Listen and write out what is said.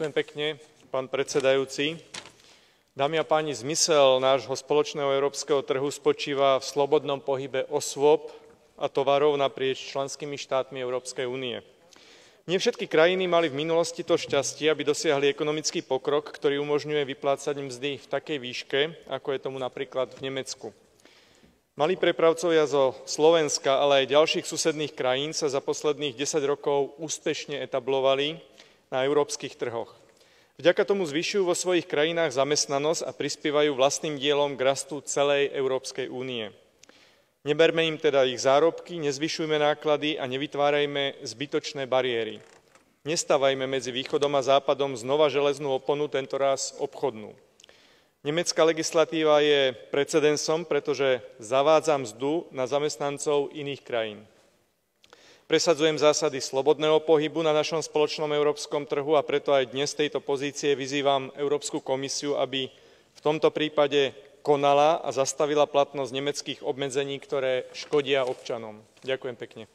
Ďakujem pekne, pán predsedajúci. Dámy a páni, zmysel nášho spoločného európskeho trhu spočíva v slobodnom pohybe osôb a tovarov naprieč členskými štátmi Európskej únie. Nie všetky krajiny mali v minulosti to šťastie, aby dosiahli ekonomický pokrok, ktorý umožňuje vyplácať mzdy v takej výške, ako je tomu napríklad v Nemecku. Malí prepravcovia zo Slovenska, ale aj ďalších susedných krajín sa za posledných 10 rokov úspešne etablovali na európskych trhoch. Vďaka tomu zvyšujú vo svojich krajinách zamestnanosť a prispievajú vlastným dielom k rastu celej Európskej únie. Neberme im teda ich zárobky, nezvyšujme náklady a nevytvárajme zbytočné bariéry. Nestávajme medzi východom a západom znova železnú oponu, tentoraz obchodnú. Nemecká legislatíva je precedensom, pretože zavádza mzdu na zamestnancov iných krajín. Presadzujem zásady slobodného pohybu na našom spoločnom európskom trhu a preto aj dnes z tejto pozície vyzývam Európsku komisiu, aby v tomto prípade konala a zastavila platnosť nemeckých obmedzení, ktoré škodia občanom. Ďakujem pekne.